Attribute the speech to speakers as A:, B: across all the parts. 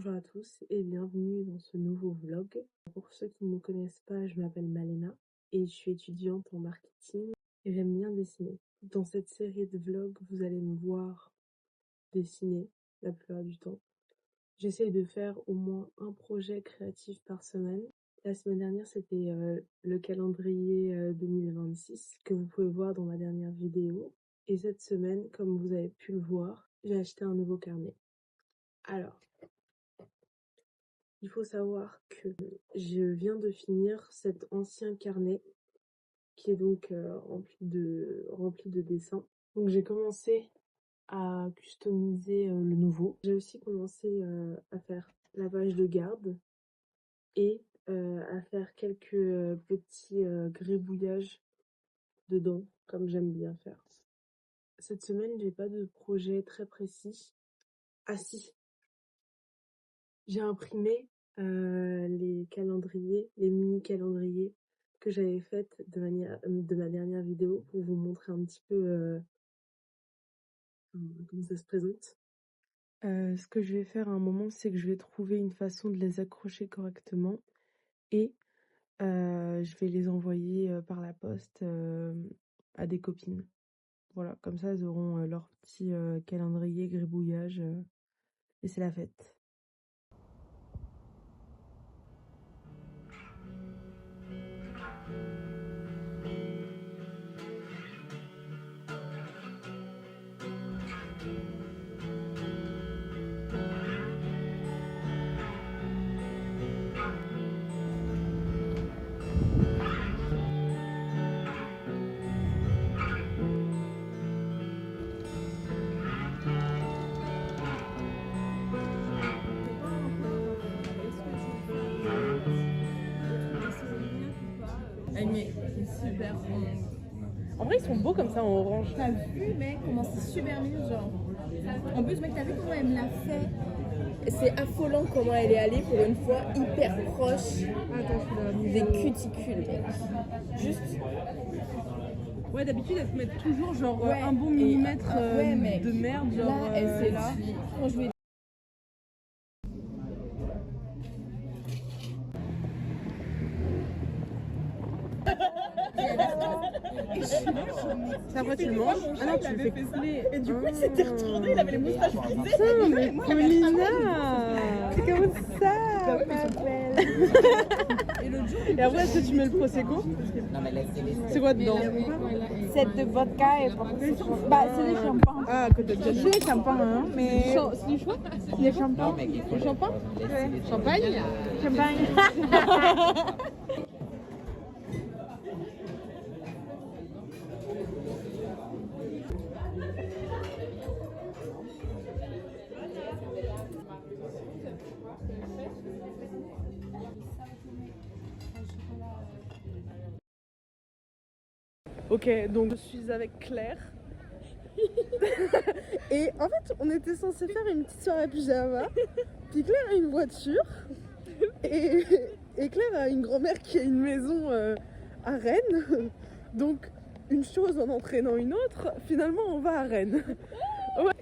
A: Bonjour à tous et bienvenue dans ce nouveau vlog. Pour ceux qui ne me connaissent pas, je m'appelle Malena et je suis étudiante en marketing et j'aime bien dessiner. Dans cette série de vlogs, vous allez me voir dessiner la plupart du temps. J'essaye de faire au moins un projet créatif par semaine. La semaine dernière, c'était le calendrier 2026 que vous pouvez voir dans ma dernière vidéo. Et cette semaine, comme vous avez pu le voir, j'ai acheté un nouveau carnet. Alors, il faut savoir que je viens de finir cet ancien carnet qui est donc rempli de dessins. Donc j'ai commencé à customiser le nouveau. J'ai aussi commencé à faire la page de garde et à faire quelques petits gribouillages dedans, comme j'aime bien faire. Cette semaine, j'ai pas de projet très précis. Ah si, j'ai imprimé les calendriers, les mini-calendriers que j'avais faites de ma dernière vidéo pour vous montrer un petit peu comment ça se présente. Ce que je vais faire à un moment, c'est que je vais trouver une façon de les accrocher correctement et je vais les envoyer par la poste à des copines. Voilà, comme ça elles auront leur petit calendrier gribouillage et c'est la fête.
B: Mais c'est super bon.
A: En vrai, ils sont beaux comme ça en orange.
B: T'as vu, mec, comment c'est super mignon, genre. En plus, mec, t'as vu comment elle me l'a fait? C'est affolant comment elle est allée pour une fois hyper proche des cuticules, mec. Juste.
C: Ouais, d'habitude, elles te mettent toujours genre
B: Ouais,
C: un bon
B: et
C: millimètre
B: ouais, mec.
C: de merde. Genre,
B: Là, elle s'est là. Quand je lui ai
C: Après, tu le manges. Ah non, tu le fais couler.
B: Et du coup, il s'était retourné, il avait les moustaches frisées.
C: Putain, mais Paulina, c'est comme ça, ma belle. Et après, est-ce que tu mets le prosecco? C'est quoi dedans?
D: C'est de vodka et bah, c'est des champagnes.
C: Ah, que t'as déjà
D: C'est des champagnes, hein, mais
C: C'est du choix?
D: des champagnes.
C: Le champagne? Champagne?
D: Champagne.
C: Ok, donc je suis avec Claire. Et en fait, on était censé faire une petite soirée pyjama. Puis Claire a une voiture. Et Claire a une grand-mère qui a une maison à Rennes. Donc, une chose en entraînant une autre, finalement, on va à Rennes. Ouais.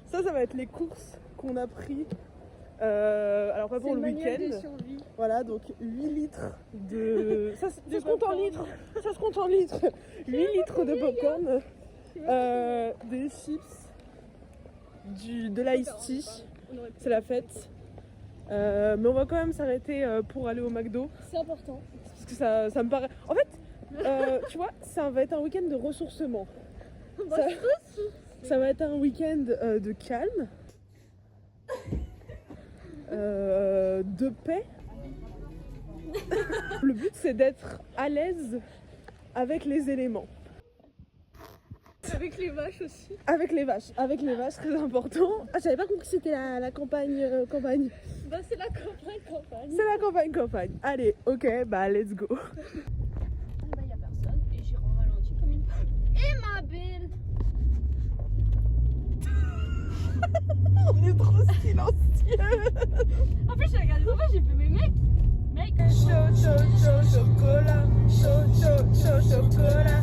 C: Ça va être les courses qu'on a pris. Alors, pas pour le week-end. Voilà, donc 8 litres de... Ça se compte en litres. Ça se compte en litres. 8 litres de popcorn, des chips, de l'ice tea. C'est la fête. Mais on va quand même s'arrêter pour aller au McDo.
B: C'est important.
C: Parce que ça me paraît... En fait, tu vois, ça va être un week-end de ressourcement. Ça va être un week-end de calme. De paix. Le but c'est d'être à l'aise avec les éléments.
B: Avec les vaches aussi.
C: Avec les vaches, très important. Ah, j'avais pas compris que c'était la campagne.
B: Bah, c'est la campagne.
C: C'est la campagne. Allez, ok, bah let's go.
B: Bah, y'a personne et j'ai ralenti comme une. Et ma belle!
C: On est trop silencieux.
B: En plus, j'ai regardé son j'ai fait, mais mec!
C: Chaud, chocolat. Chaud, chocolat.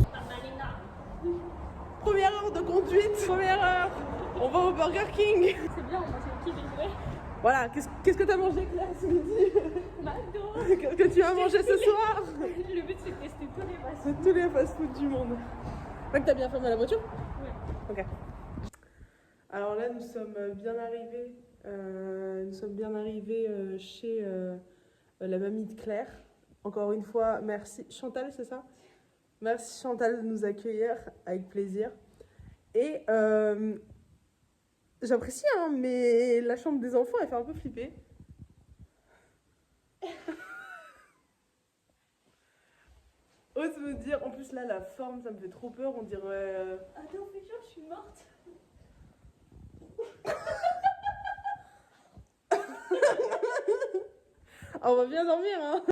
C: Première heure de conduite. On va au Burger King.
B: C'est bien, on mange équilibré.
C: Voilà, qu'est-ce que t'as mangé, Claire, ce midi? Qu'est-ce que tu vas manger ce soir?
B: Le but c'est de tester tous les fast-food.
C: Tous les fast-food du monde. Donc t'as bien fermé la voiture?
B: Ouais.
C: Ok. Alors là, nous sommes bien arrivés. Chez la mamie de Claire. Encore une fois, merci. Chantal, c'est ça? Merci Chantal de nous accueillir avec plaisir. Et j'apprécie, hein, mais la chambre des enfants, elle fait un peu flipper. Ose me dire, en plus là, la forme, ça me fait trop peur, on dirait...
B: Attends, fais genre, je suis morte.
C: Ah, on va bien dormir, hein.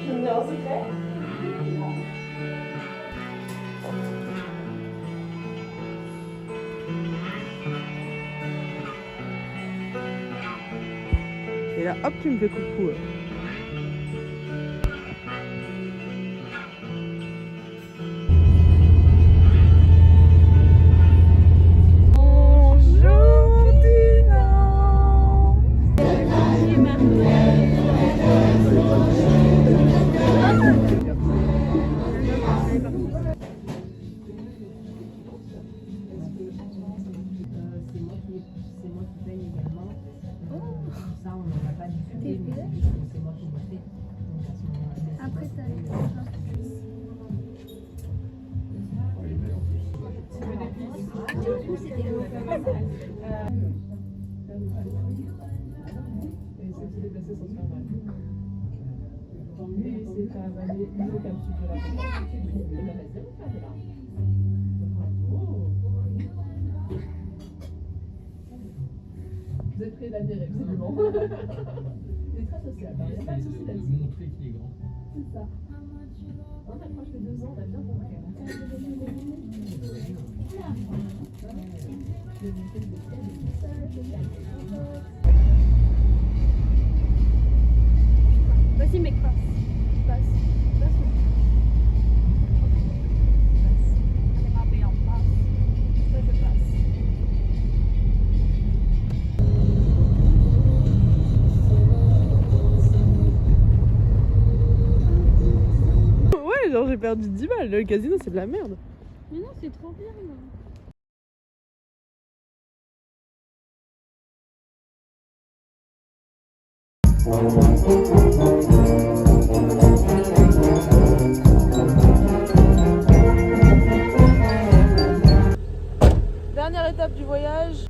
C: J'aime bien un secret. Et là, hop, tu me fais coucou. Bonjour Dina.
B: Après, t'as
E: Vous êtes prêts d'adhérer, visiblement. Il est très social, il n'y a pas de souci là-dessus.
F: Montrer qu'il est grand.
E: C'est ça. On approche les 2 ans, on a bien compris.
B: Vas-y, mec, passe. Passe. Passe. Allez, ma belle, passe. Ouais, je passe.
C: Ouais, genre j'ai perdu 10 balles, le casino c'est de la merde.
B: Mais non, c'est trop bien, là.
C: Dernière étape du voyage.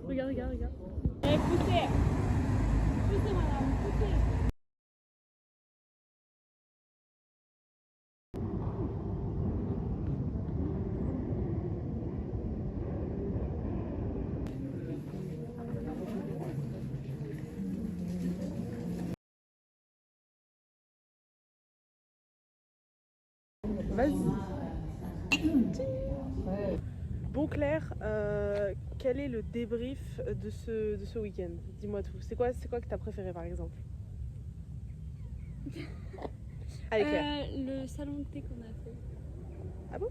B: Regarde, regarde, regarde. Allez, poussez. Poussez, madame, poussez.
C: Vas-y. Bon Claire, quel est le débrief de ce week-end? Dis-moi tout. C'est quoi que t'as préféré par exemple? Allez Claire.
B: Le salon de thé qu'on a fait.
C: Ah bon?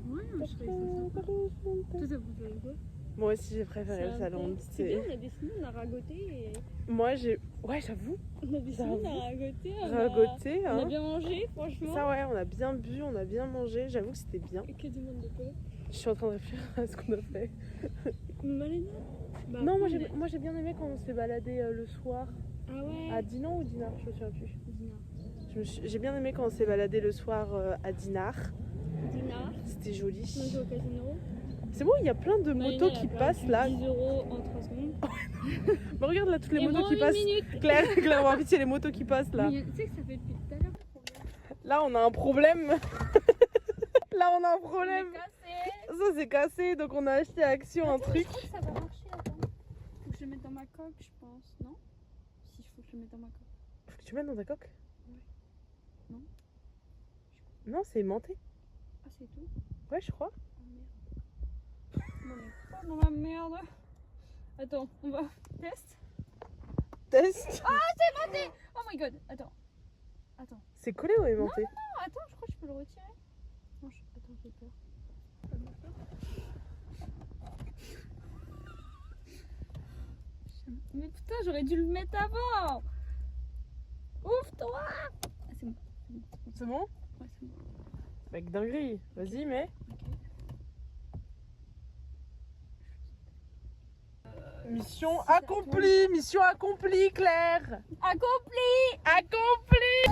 B: Ouais, je trouvais ça sympa. Toi, t'as préféré quoi?
C: Moi aussi j'ai préféré le salon de
B: C'est bien,
C: thé.
B: on a dessiné, on a ragoté et...
C: Moi j'ai... Ouais j'avoue.
B: On a dessiné, on a ragoté.
C: Ragoté,
B: On a
C: hein.
B: bien mangé, franchement.
C: Ça ouais, on a bien bu, on a bien mangé. J'avoue que c'était bien.
B: Que demande de quoi?
C: Je suis en train de réfléchir à ce qu'on a fait.
B: Malena? Bah,
C: Non,
B: après,
C: moi j'ai bien aimé quand on s'est baladé le soir.
B: Ah ouais?
C: À Dinan ou Dinard, je me souviens plus.
B: Dinard.
C: J'ai bien aimé quand on s'est baladé le soir à Dinard.
B: Dinard.
C: C'était joli.
B: On a joué au casino.
C: C'est bon, il y a plein de
B: Malena,
C: motos
B: elle a
C: qui
B: perdu
C: passent là.
B: 10 € en 3 secondes.
C: Bah, regarde là toutes les
B: Et
C: motos
B: moi,
C: qui
B: une
C: passent.
B: minute.
C: Claire, voir vite, il y a les motos qui passent là.
B: Mais tu sais que ça fait depuis tout à l'heure.
C: Là on a un problème. Là on a un problème. ça c'est cassé, donc on a acheté à Action un truc.
E: Je crois que ça va marcher, attends. Faut que je le mette dans ma coque, je pense, non? Si, il faut que je le mette dans ma coque.
C: Faut que tu mettes dans ta coque.
E: Ouais. Non?
C: Non, c'est aimanté.
E: Ah, c'est tout?
C: Ouais, je crois.
E: Oh merde. On est pas dans la merde. Attends, on va. Test?
C: Test.
E: Ah, c'est monté! Oh my god, attends. Attends.
C: C'est collé ou aimanté?
E: Non, attends, je crois que je peux le retirer. Non, attends, j'ai peur. Mais putain, j'aurais dû le mettre avant! Ouvre-toi! Ah, c'est bon.
C: C'est bon?
E: Ouais, c'est bon.
C: Mec, dinguerie. Vas-y, mets. Mission accomplie, Claire.
E: Accompli!
C: Accomplie.